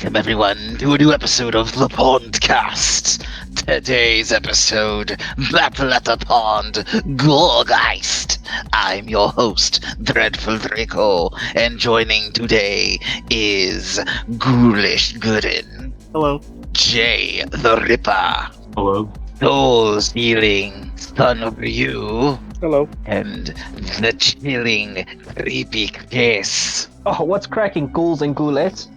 Welcome everyone to a new episode of the Pondcast. Today's episode, Battle at the Pond, Gourgeist. I'm your host, Dreadful Draco, and joining today is Ghoulish Guren. Hello. Jay the Ripper. Hello. Soul Stealing SonRyu. Hello. And the chilling, creepy Case. Oh, what's cracking, ghouls and ghoulettes?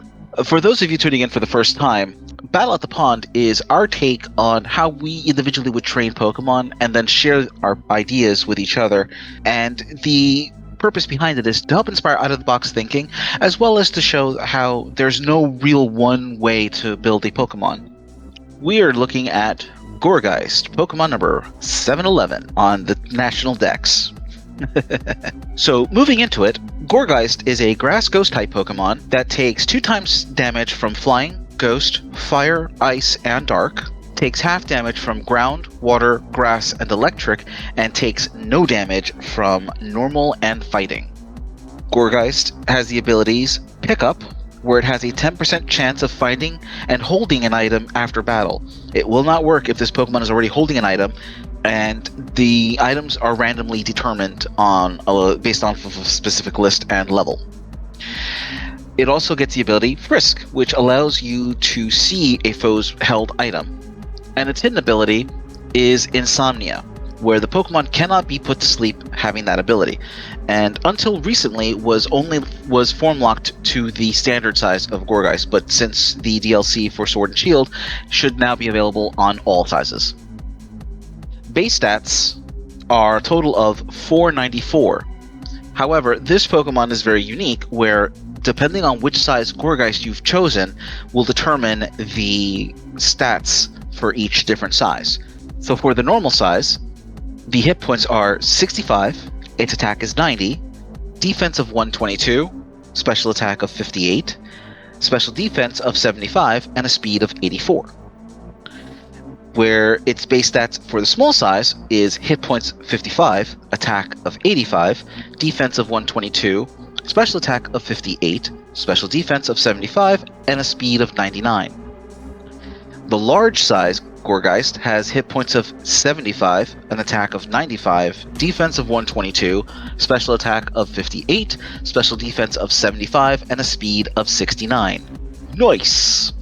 For those of you tuning in for the first time, Battle at the Pond is our take on how we individually would train Pokemon and then share our ideas with each other. And the purpose behind it is to help inspire out-of-the-box thinking, as well as to show how there's no real one way to build a Pokemon. We are looking at Gourgeist, Pokemon number 711 on the National Dex. So, moving into it, Gourgeist is a Grass Ghost type Pokemon that takes 2 times damage from Flying, Ghost, Fire, Ice, and Dark, takes half damage from Ground, Water, Grass, and Electric, and takes no damage from Normal and Fighting. Gourgeist has the abilities Pick Up, where it has a 10% chance of finding and holding an item after battle. It will not work if this Pokemon is already holding an item, and the items are randomly determined based on a specific list and level. It also gets the ability Frisk, which allows you to see a foe's held item. And its hidden ability is Insomnia, where the Pokemon cannot be put to sleep having that ability, and until recently was form locked to the standard size of Gourgeist, but since the DLC for Sword and Shield should now be available on all sizes. Base stats are a total of 494. However, this Pokemon is very unique, where depending on which size Gourgeist you've chosen will determine the stats for each different size. So for the normal size, the hit points are 65, its attack is 90, defense of 122, special attack of 58, special defense of 75, and a speed of 84. Where its base stats for the small size is hit points 55, attack of 85, defense of 122, special attack of 58, special defense of 75, and a speed of 99. The large size Gourgeist has hit points of 75, an attack of 95, defense of 122, special attack of 58, special defense of 75, and a speed of 69. Nice!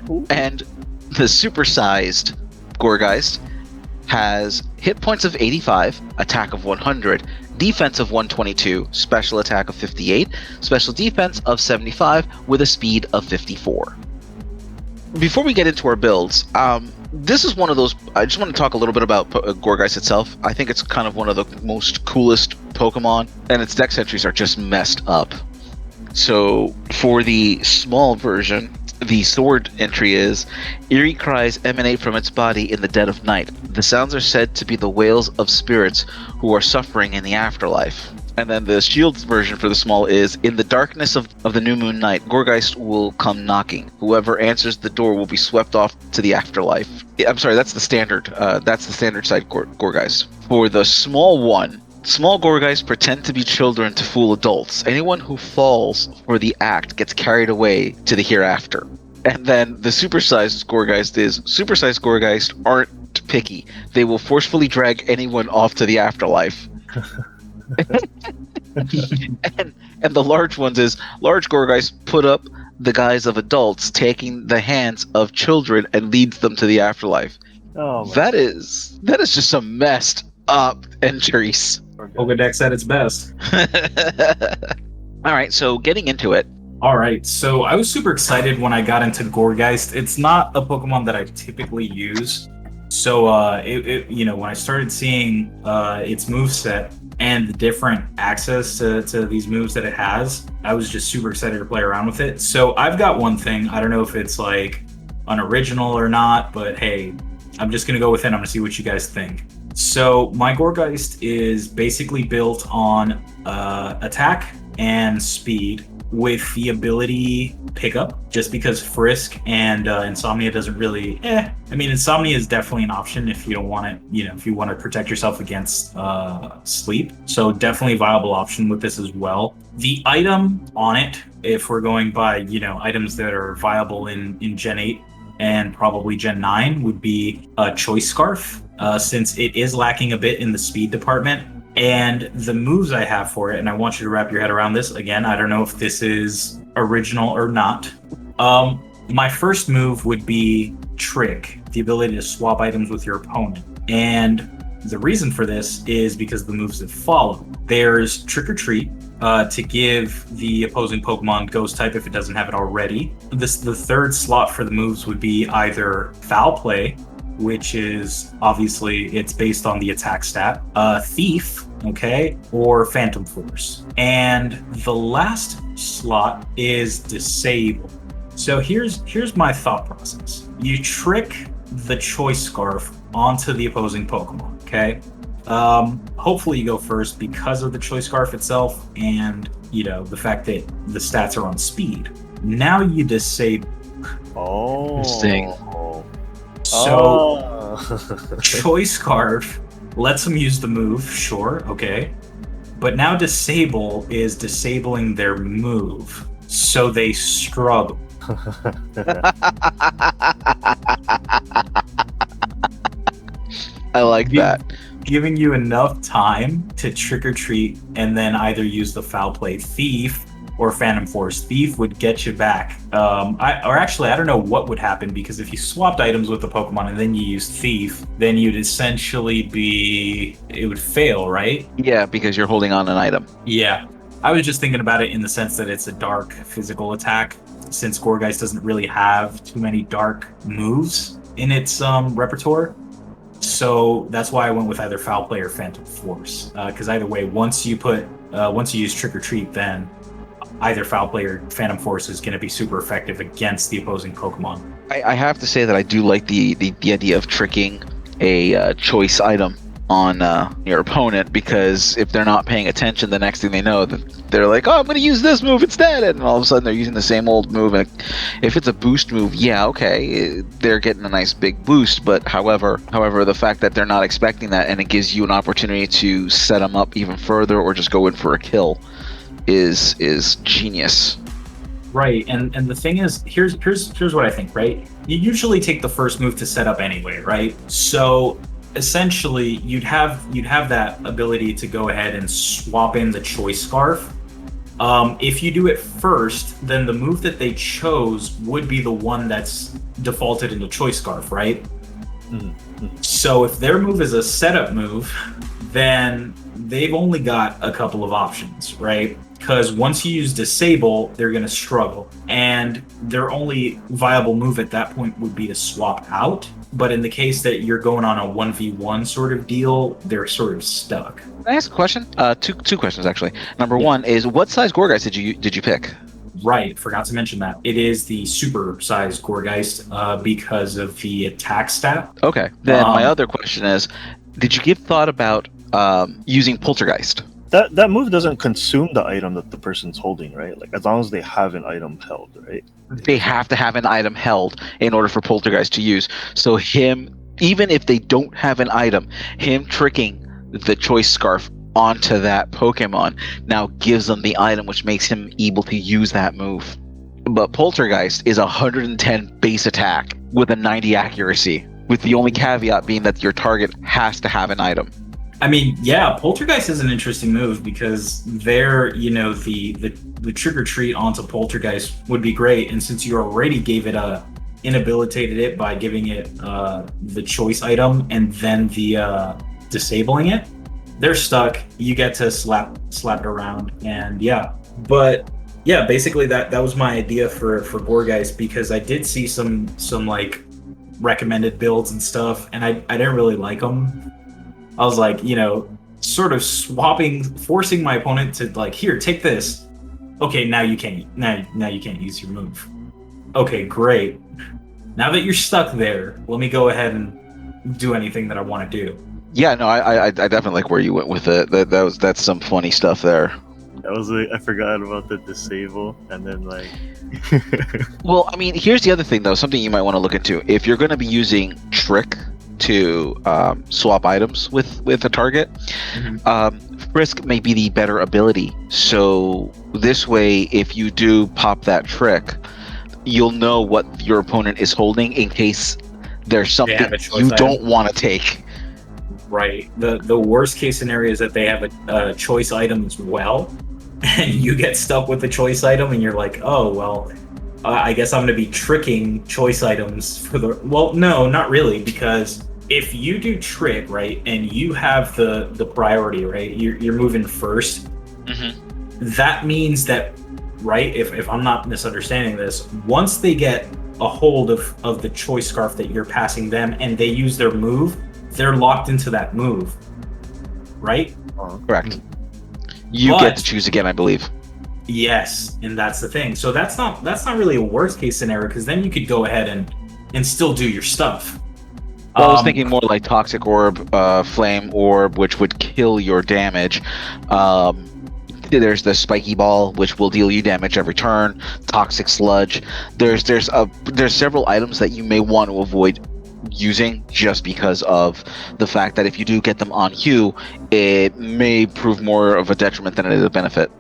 Ooh. And the supersized Gourgeist has hit points of 85, attack of 100, defense of 122, special attack of 58, special defense of 75, with a speed of 54. Before we get into our builds, this is one of those. I just want to talk a little bit about Gourgeist itself. I think it's kind of one of the most coolest Pokemon, and its dex entries are just messed up. So for the small version, the sword entry is, eerie cries emanate from its body in the dead of night. The sounds are said to be the wails of spirits who are suffering in the afterlife. And then the shield version for the small is, in the darkness of the new moon night, Gourgeist will come knocking. Whoever answers the door will be swept off to the afterlife. I'm sorry, that's the standard. That's the standard side Gourgeist. For the small one, small Gourgeist pretend to be children to fool adults. Anyone who falls for the act gets carried away to the hereafter. And then the supersized Gourgeist is, supersized Gourgeist aren't picky. They will forcefully drag anyone off to the afterlife. and the large ones is, large Gourgeist put up the guise of adults, taking the hands of children and leads them to the afterlife. Oh, that is just some messed up entries. Pokedex at its best. All right, so getting into it. All right, so I was super excited when I got into Gourgeist. It's not a Pokemon that I typically use. So, when I started seeing its moveset and the different access to these moves that it has, I was just super excited to play around with it. So I've got one thing. I don't know if it's like unoriginal or not, but hey, I'm just going to go with it. I'm going to see what you guys think. So my Gourgeist is basically built on attack and speed with the ability Pickup, just because Frisk and Insomnia doesn't really, I mean, Insomnia is definitely an option if you don't want it, if you want to protect yourself against sleep. So definitely a viable option with this as well. The item on it, if we're going by, items that are viable in Gen 8 and probably Gen 9, would be a Choice Scarf, since it is lacking a bit in the speed department. And the moves I have for it, and I want you to wrap your head around this. Again, I don't know if this is original or not. My first move would be Trick, the ability to swap items with your opponent. And the reason for this is because of the moves that follow. There's Trick or Treat, to give the opposing Pokemon Ghost type if it doesn't have it already. The third slot for the moves would be either Foul Play, which is obviously it's based on the attack stat, Thief, okay, or Phantom Force. And the last slot is Disable. So here's my thought process. You trick the Choice Scarf onto the opposing Pokemon, okay? Hopefully you go first because of the Choice Scarf itself and, the fact that the stats are on speed. Now you disable. Oh. Interesting. So, Choice Scarf lets them use the move, sure, okay. But now Disable is disabling their move, so they struggle. I like that. Giving you enough time to Trick or Treat and then either use the Foul Play Thief or Phantom Force. Thief would get you back. I don't know what would happen, because if you swapped items with the Pokemon and then you used Thief, then you'd essentially it would fail, right? Yeah, because you're holding on an item. Yeah. I was just thinking about it in the sense that it's a dark physical attack, since Gourgeist doesn't really have too many dark moves in its repertoire. So that's why I went with either Foul Play or Phantom Force. Because either way, once you use Trick or Treat, then either Foul Play or Phantom Force is going to be super effective against the opposing Pokemon. I have to say that I do like the idea of tricking a choice item on your opponent, because if they're not paying attention, the next thing they know, they're like, oh, I'm going to use this move instead, and all of a sudden they're using the same old move. And if it's a boost move, yeah, okay, they're getting a nice big boost, but however, the fact that they're not expecting that, and it gives you an opportunity to set them up even further or just go in for a kill, is genius. Right, and the thing is, here's what I think, right? You usually take the first move to set up anyway, right? So essentially, you'd have that ability to go ahead and swap in the Choice Scarf. If you do it first, then the move that they chose would be the one that's defaulted into Choice Scarf, right? Mm-hmm. So if their move is a setup move, then they've only got a couple of options, right? Because once you use Disable, they're going to struggle. And their only viable move at that point would be to swap out. But in the case that you're going on a 1v1 sort of deal, they're sort of stuck. Can I ask a question? Two questions, actually. Number one is, what size Gourgeist did you pick? Right, forgot to mention that. It is the super sized Gourgeist because of the attack stat. Okay. Then my other question is, did you give thought about using Poltergeist? That move doesn't consume the item that the person's holding, right? Like, as long as they have an item held, right? They have to have an item held in order for Poltergeist to use. So him, even if they don't have an item, him tricking the Choice Scarf onto that Pokemon now gives them the item, which makes him able to use that move. But Poltergeist is 110 base attack with a 90 accuracy, with the only caveat being that your target has to have an item. I mean, yeah, Poltergeist is an interesting move because the Trick or Treat onto Poltergeist would be great, and since you already gave it inhabilitated it by giving it the choice item and then the disabling it, they're stuck. You get to slap it around, and yeah. But yeah, basically that was my idea for Gourgeist, because I did see some like recommended builds and stuff, and I didn't really like them. I was like, sort of forcing my opponent to like, here, take this. Okay, now you can't. Now you can't use your move. Okay, great. Now that you're stuck there, let me go ahead and do anything that I want to do. Yeah, no, I definitely like where you went with it. That's some funny stuff there. That was I forgot about the disable, and then like. Well, I mean, here's the other thing though. Something you might want to look into if you're going to be using Trick to swap items with a target. Mm-hmm. Frisk may be the better ability, so This way, if you do pop that trick, you'll know what your opponent is holding in case there's They have something a choice you item. don't want to take. Right. The worst case scenario is that they have a choice item as well, and you get stuck with the choice item, and you're like, oh well, I guess I'm going to be tricking choice items for the. Well, no, not really, because if you do trick right, and you have the priority, right, you're moving first. That means that, right, if I'm not misunderstanding this, once they get a hold of the choice scarf that you're passing them, and they use their move, they're locked into that move, right? Correct. You get to choose again, I believe. Yes, and that's the thing. So that's not really a worst case scenario, because then you could go ahead and still do your stuff. Well, I was thinking more like Toxic Orb, Flame Orb, which would kill your damage. There's the Spiky Ball, which will deal you damage every turn. Toxic Sludge. There's several items that you may want to avoid using just because of the fact that if you do get them on you, it may prove more of a detriment than it is a benefit.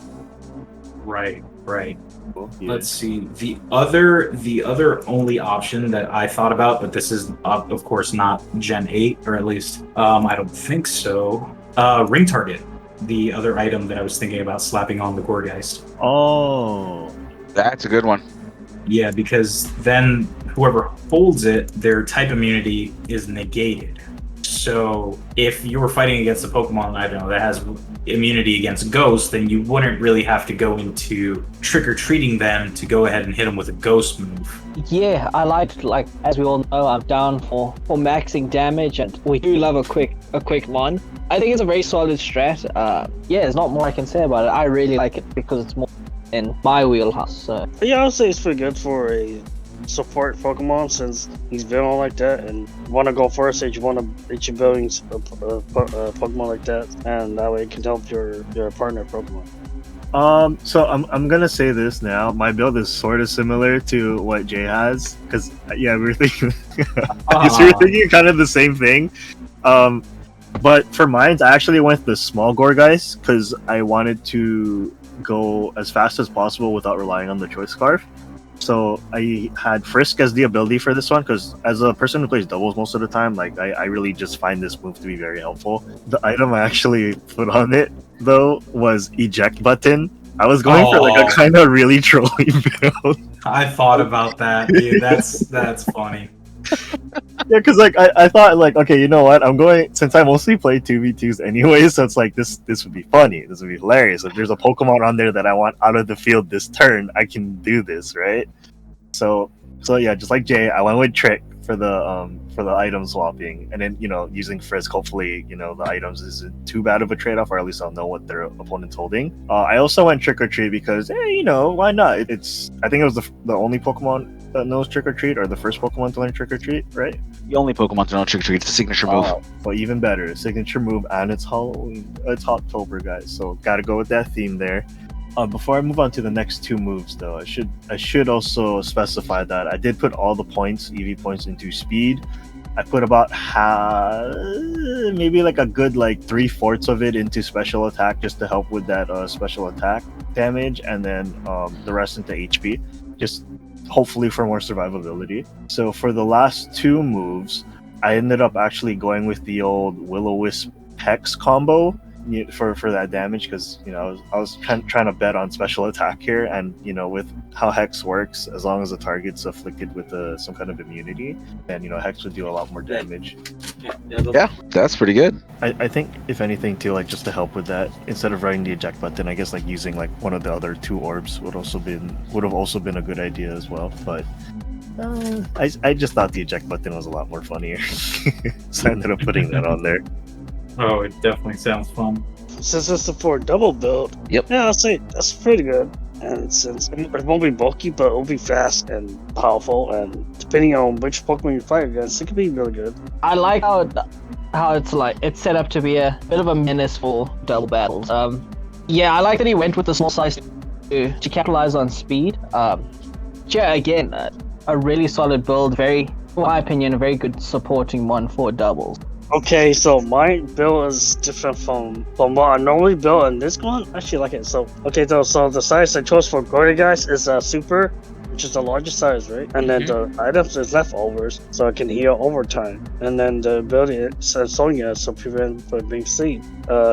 Right. Yeah. Let's see. The other only option that I thought about, but this is of course not Gen 8, or at least I don't think so. Ring Target, the other item that I was thinking about slapping on the Gourgeist. Oh, That's a good one. Yeah, because then whoever holds it, their type immunity is negated. So if you were fighting against a Pokemon, I don't know, that has immunity against Ghost, then you wouldn't really have to go into trick-or-treating them to go ahead and hit them with a Ghost move. Yeah, I like as we all know, I'm down for maxing damage, and we do love a quick one. I think it's a very solid strat. Yeah, there's not more I can say about it. I really like it because it's more in my wheelhouse. So. Yeah, I would say it's pretty good for a support Pokemon, since he's built like that, and want to go first if you want to your building Pokemon like that, and that way it can help your partner Pokemon. So I'm gonna say this now. My build is sort of similar to what Jay has, because we were thinking, we were thinking kind of the same thing. But for mine, I actually went the small Gourgeist because I wanted to go as fast as possible without relying on the choice scarf. So I had Frisk as the ability for this one, because as a person who plays doubles most of the time, like I really just find this move to be very helpful. The item I actually put on it though was eject button. I was going for like a kind of really trolly build. I thought about that, dude. That's funny. Yeah, because like I thought like, okay, you know what? I'm going, since I mostly play 2v2s anyway, so it's like this would be funny. This would be hilarious. If there's a Pokemon on there that I want out of the field this turn, I can do this, right? So yeah, just like Jay, I went with Trick for the item swapping, and then using Frisk. Hopefully, the items isn't too bad of a trade-off, or at least I'll know what their opponent's holding. I also went Trick or Treat because, why not? I think it was the only Pokemon that knows Trick or Treat, or the first Pokemon to learn Trick or Treat, right? The only Pokemon to know Trick or Treat. It's a signature move. Well, even better, signature move, and it's Halloween. It's October, guys, so gotta go with that theme there. Before I move on to the next two moves, though, I should also specify that I did put all the points, EV points, into speed. I put about maybe like a good 3/4 of it into special attack, just to help with that special attack damage, and then the rest into HP, just hopefully for more survivability. So for the last two moves, I ended up actually going with the old Will-O-Wisp Hex combo for that damage, because I was trying to bet on special attack here, and with how Hex works, as long as the target's afflicted with some kind of immunity, then Hex would do a lot more damage. Yeah, that's pretty good. I think if anything too, just to help with that, instead of writing the eject button, I guess using one of the other two orbs would have also been a good idea as well. But I just thought the eject button was a lot more funnier, so I ended up putting that on there. Oh, it definitely sounds fun. Since it's the 4 double build, Yep. Yeah, I'll say that's pretty good. And since it won't be bulky, but it'll be fast and powerful, and depending on which Pokemon you fight against, it could be really good. I like how it's set up to be a bit of a menace for double battles. Yeah, I like that he went with the small size to capitalize on speed. Yeah, again, a really solid build. In my opinion, a very good supporting one for doubles. Okay, so my build is different from what I normally build in this one. I actually like it. So so the size I chose for Gourgeist is a super, which is the largest size, right? And then the items is leftovers, so I can heal over time. And then the ability is SonRyu, so prevent from being sleep,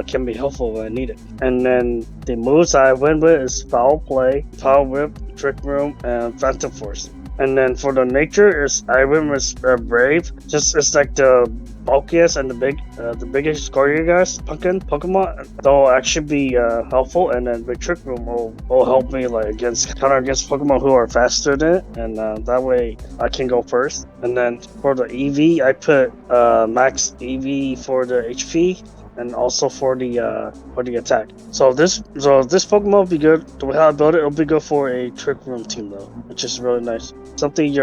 can be helpful when I need it. And then the moves I went with is Foul Play, Power Whip, Trick Room, and Phantom Force. And then for the nature is I went with Brave. Just it's like the bulkiest and the biggest Gourgeist Pokemon. They'll actually be helpful, and then the Trick Room will help me like counter against Pokemon who are faster than it, and that way I can go first. And then for the EV, I put max EV for the HP. And also for the attack. So this Pokemon will be good. The way I build it, it'll be good for a Trick Room team though, which is really nice. Something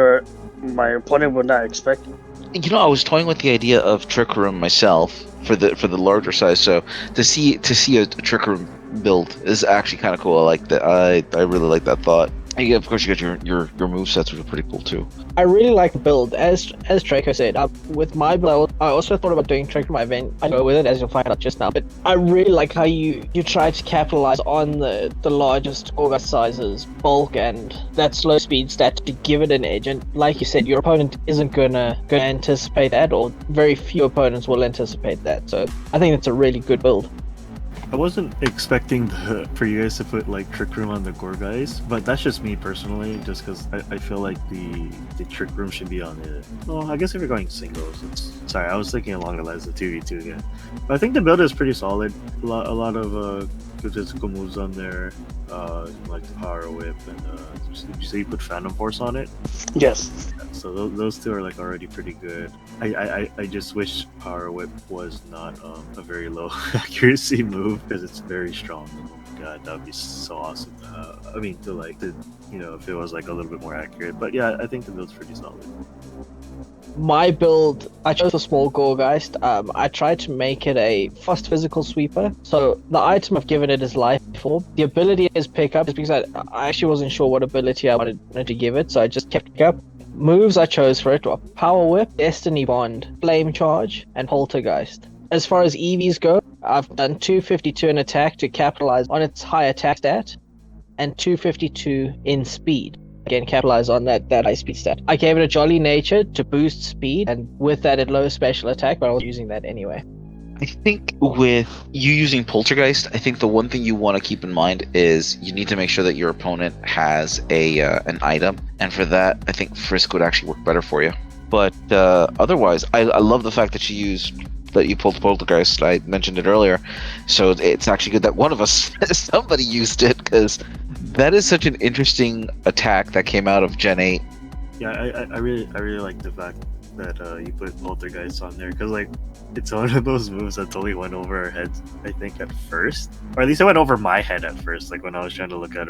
my opponent would not expect. You know, I was toying with the idea of Trick Room myself for the larger size. So to see a Trick Room build is actually kind of cool. I like that. I really like that thought. And yeah, of course, you got your movesets, which are pretty cool too. I really like the build. As Draco said, with my build, I also thought about doing Trick Room event. I go with it, as you'll find out just now. But I really like how you try to capitalize on the largest Gourgeist sizes, bulk, and that slow speed stat to give it an edge. And like you said, your opponent isn't gonna anticipate that, or very few opponents will anticipate that. So I think it's a really good build. I wasn't expecting for you guys to put like Trick Room on the Gourgeist, but that's just me personally, just because I feel like the Trick Room should be on it. Well, I guess if you're going singles, sorry, I was thinking along the lines of 2v2 again. But I think the build is pretty solid. A lot of good physical moves on there, like the Power Whip, and so you put Phantom Force on it? Yes. So those two are like already pretty good. I just wish Power Whip was not a very low accuracy move, because it's very strong. Oh my god, that would be so awesome. If it was like a little bit more accurate. But yeah, I think the build's pretty solid. My build, I chose a small Gourgeist. I tried to make it a fast physical sweeper. So the item I've given it is Life Orb. The ability is Pick Up, just because I actually wasn't sure what ability I wanted to give it, so I just kept Pick Up. Moves I chose for it were Power Whip, Destiny Bond, Flame Charge, and Poltergeist. As far as EVs go, I've done 252 in attack to capitalize on its high attack stat, and 252 in speed. Again, capitalize on that high speed stat. I gave it a Jolly Nature to boost speed, and with that it lowers special attack, but I was using that anyway. I think with you using Poltergeist, I think the one thing you want to keep in mind is you need to make sure that your opponent has an item, and for that, I think Frisk would actually work better for you. But otherwise, I love the fact that you pulled Poltergeist. I mentioned it earlier, so it's actually good that one of us, somebody used it, because that is such an interesting attack that came out of Gen 8. Yeah, I really like the fact that you put Poltergeist on there, because like it's one of those moves that totally went over our heads, I think, at first, or at least it went over my head at first, like when I was trying to look at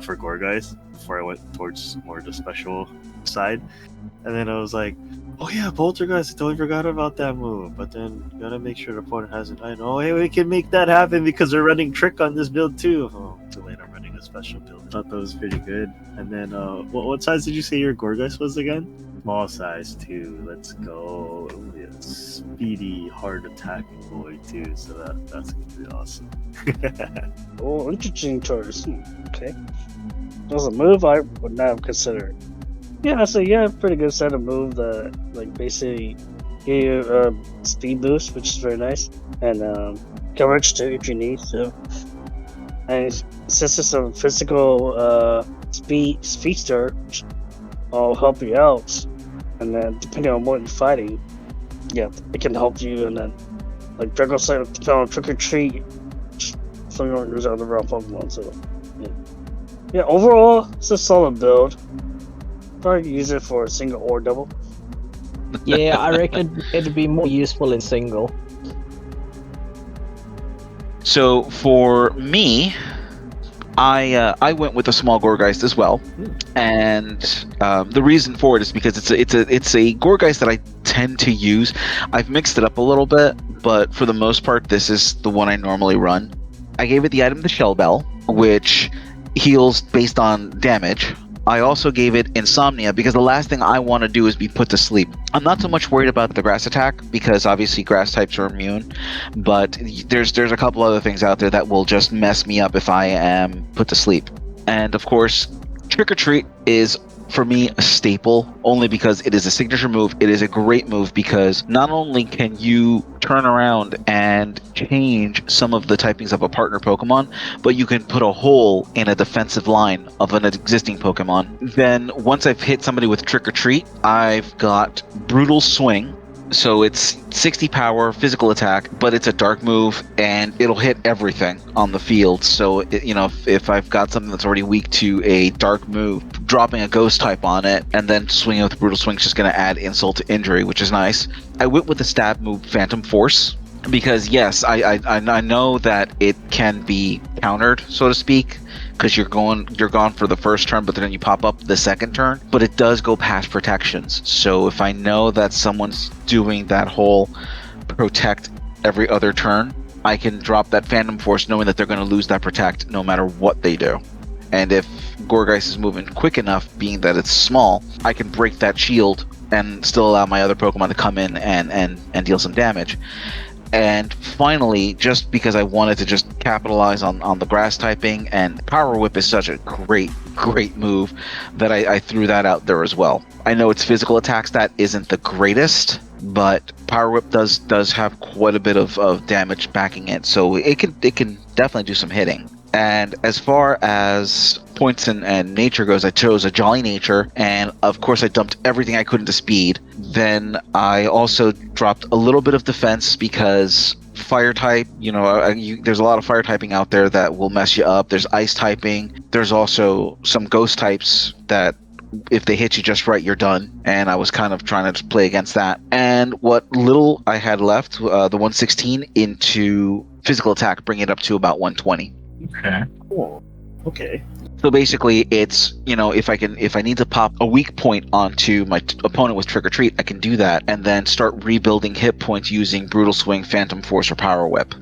for Gourgeist before I went towards more the special side, and then I was like, oh yeah, Poltergeist, I totally forgot about that move. But then gotta make sure the opponent has an item. Oh hey, we can make that happen because we're running Trick on this build too. Oh, too late, I'm running a special build. I thought that was pretty good. And then what size did you say your Gourgeist was again? Small size too. Let's go. Yeah, speedy, hard attacking boy too. So that's gonna be awesome. Oh, interesting choice. Okay. That's a move I would not have considered. Yeah, so pretty good set of move that like basically give you a speed boost, which is very nice, and coverage too if you need to. And since it's a physical speedster, I'll help you out. And then depending on what you're fighting, yeah, it can help you. And then like Draco said, Trick or Treat, so you don't use other raw Pokemon. So yeah, overall it's a solid build. Probably use it for a single or double. Yeah, I reckon it'd be more useful in single. So for me, I went with a small Gourgeist as well, and the reason for it is because it's a Gourgeist that I tend to use. I've mixed it up a little bit, but for the most part, this is the one I normally run. I gave it the item the Shell Bell, which heals based on damage, I also gave it Insomnia because the last thing I want to do is be put to sleep. I'm not so much worried about the grass attack because obviously grass types are immune, but there's a couple other things out there that will just mess me up if I am put to sleep. And of course, Trick or Treat is for me a staple only because it is a signature move. It is a great move because not only can you turn around and change some of the typings of a partner Pokemon, but you can put a hole in a defensive line of an existing Pokemon. Then once I've hit somebody with Trick or Treat, I've got Brutal Swing. So it's 60 power, physical attack, but it's a dark move, and it'll hit everything on the field. So, if I've got something that's already weak to a dark move, dropping a ghost type on it, and then swinging with Brutal Swing is just going to add insult to injury, which is nice. I went with the stab move Phantom Force, because yes, I know that it can be countered, so to speak, because you're gone for the first turn, but then you pop up the second turn. But it does go past protections. So if I know that someone's doing that whole protect every other turn, I can drop that Phantom Force knowing that they're going to lose that protect no matter what they do. And if Gourgeist is moving quick enough, being that it's small, I can break that shield and still allow my other Pokemon to come in and deal some damage. And finally, just because I wanted to just capitalize on the grass typing, and Power Whip is such a great move that I threw that out there as well. I know its physical attack stat isn't the greatest, but Power Whip does have quite a bit of damage backing it, so it can definitely do some hitting. And as far as points and nature goes, I chose a Jolly Nature, and of course I dumped everything I could into speed. Then I also dropped a little bit of defense because fire type, there's a lot of fire typing out there that will mess you up. There's ice typing. There's also some ghost types that if they hit you just right, you're done. And I was kind of trying to play against that. And what little I had left, the 116 into physical attack, bring it up to about 120. Okay. Cool. Okay. So basically, it's if I need to pop a weak point onto my opponent with Trick or Treat, I can do that, and then start rebuilding hit points using Brutal Swing, Phantom Force, or Power Whip.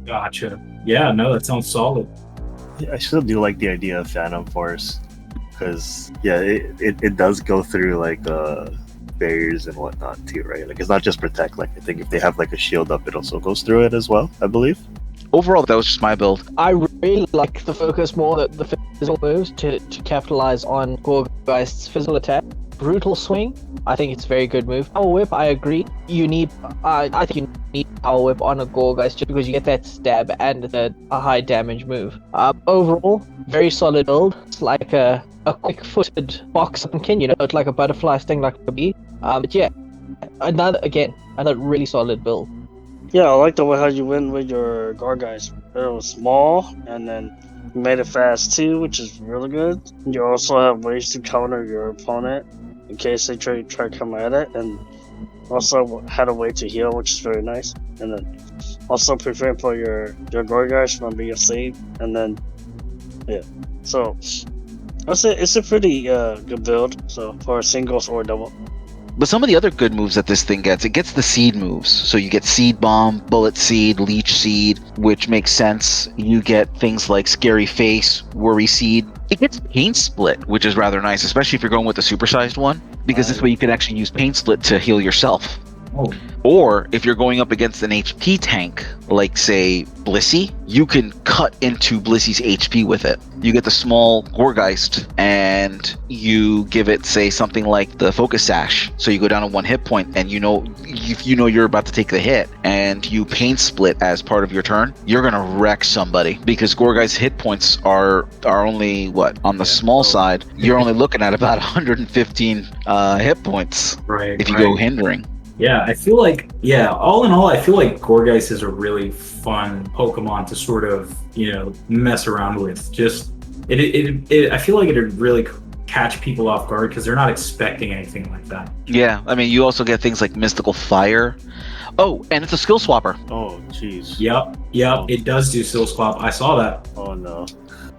Gotcha. Yeah, no, that sounds solid. Yeah, I still do like the idea of Phantom Force because it does go through like barriers and whatnot too, right? Like it's not just protect. Like I think if they have like a shield up, it also goes through it as well, I believe. Overall, that was just my build. I really like the focus more the physical moves to capitalize on Gourgeist's physical attack. Brutal Swing, I think it's a very good move. Power Whip, I agree. I think you need Power Whip on a Gourgeist just because you get that stab and a high damage move. Overall, very solid build. It's like a quick-footed box sunken, it's like a butterfly sting like a bee. But yeah, another really solid build. Yeah, I like the way how you went with your Gourgeist. It was small, and then you made it fast too, which is really good. You also have ways to counter your opponent in case they try to come at it, and also had a way to heal, which is very nice. And then also prevent for your Gourgeist from being saved. And then so I'll say it's a pretty good build. So for singles or double. But some of the other good moves that this thing gets, it gets the seed moves. So you get Seed Bomb, Bullet Seed, Leech Seed, which makes sense. You get things like Scary Face, Worry Seed. It gets Pain Split, which is rather nice, especially if you're going with the supersized one, because this way you can actually use Pain Split to heal yourself. Oh. Or if you're going up against an HP tank, like say Blissey, you can cut into Blissey's HP with it. You get the small Gourgeist and you give it, say, something like the Focus Sash. So you go down to 1 hit point, and if you know you're about to take the hit, and you Pain Split as part of your turn, you're gonna wreck somebody because Gourgeist's hit points are only on the small side. You're only looking at about 115 hit points if you go hindering. Yeah, I feel like, all in all, I feel like Gourgeist is a really fun Pokemon to sort of, mess around with. Just, I feel like it'd really catch people off guard because they're not expecting anything like that. Yeah, I mean, you also get things like Mystical Fire. Oh, and it's a skill swapper. Oh, jeez. Yep, it does do skill swap. I saw that. Oh, no.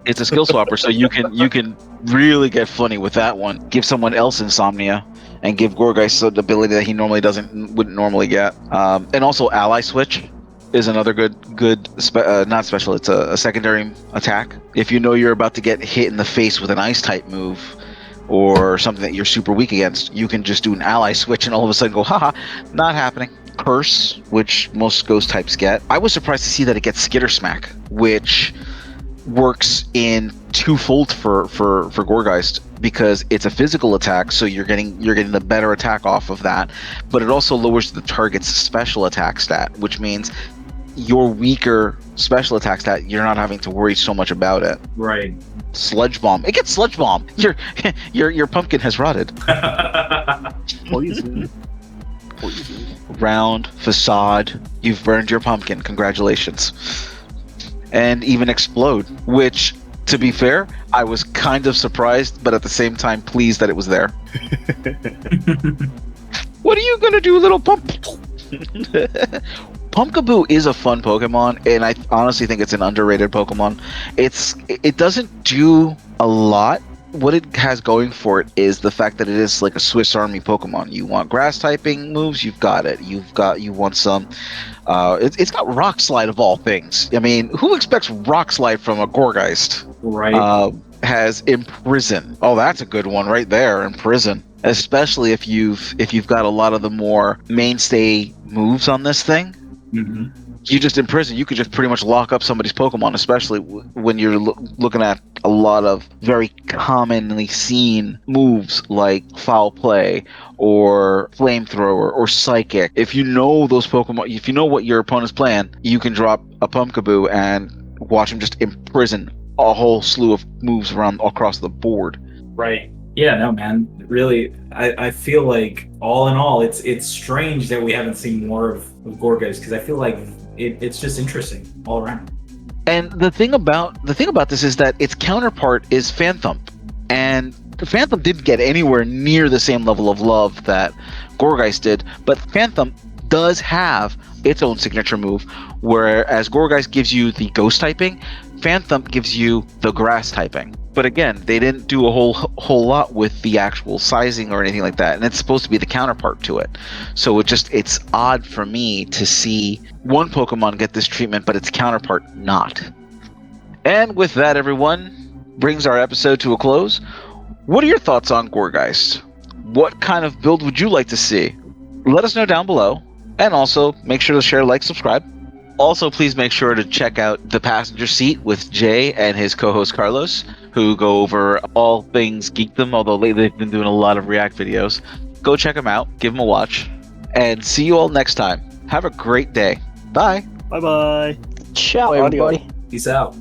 It's a skill swapper, so you can really get funny with that one. Give someone else Insomnia, and give Gourgeist the ability that he normally wouldn't normally get. And also Ally Switch is another good not special. It's a secondary attack. If you know you're about to get hit in the face with an Ice type move, or something that you're super weak against, you can just do an ally switch and all of a sudden go, haha, not happening. Curse, which most ghost types get. I was surprised to see that it gets Skitter Smack, which works in twofold for Gourgeist, because it's a physical attack, so you're getting the better attack off of that, but it also lowers the target's special attack stat, which means your weaker special attack stat, you're not having to worry so much about it. Right. Sludge Bomb. It gets Sludge Bomb. Your pumpkin has rotted. Poison. Round facade. You've burned your pumpkin. Congratulations. And even Explode, which, to be fair, I was kind of surprised, but at the same time pleased that it was there. What are you gonna do, little pump? Pumpkaboo is a fun Pokemon, and I honestly think it's an underrated Pokemon. It doesn't do a lot. What it has going for it is the fact that it is like a Swiss Army Pokemon. You want grass typing moves, you've got it. You want some. It's got Rock Slide of all things. I mean, who expects Rock Slide from a Gourgeist? Right. Has Imprison. Oh, that's a good one right there. Imprison, especially if you've got a lot of the more mainstay moves on this thing. Mm-hmm. You just Imprison. You could just pretty much lock up somebody's Pokemon, especially when you're looking at a lot of very commonly seen moves like Foul Play or Flamethrower or Psychic. If you know those Pokemon, if you know what your opponent's playing, you can drop a Pumpkaboo and watch him just imprison a whole slew of moves across the board. Right. Yeah, no, man. Really, I feel like all in all, it's strange that we haven't seen more of Gourgeist, because I feel like it's just interesting all around. And the thing about this is that its counterpart is Phanthump, and Phanthump didn't get anywhere near the same level of love that Gourgeist did, but Phanthump does have its own signature move, whereas Gourgeist gives you the ghost typing, Phanthump gives you the grass typing. But again, they didn't do a whole lot with the actual sizing or anything like that, and it's supposed to be the counterpart to it. So it's odd for me to see one Pokemon get this treatment, but its counterpart not. And with that, everyone, brings our episode to a close. What are your thoughts on Gourgeist? What kind of build would you like to see? Let us know down below, and also make sure to share, like, subscribe. Also, please make sure to check out The Passenger Seat with Jay and his co-host Carlos, who go over all things geekdom, although lately they've been doing a lot of React videos. Go check them out, give them a watch, and see you all next time. Have a great day. Bye. Bye-bye. Ciao, Audio. everybody. Peace out.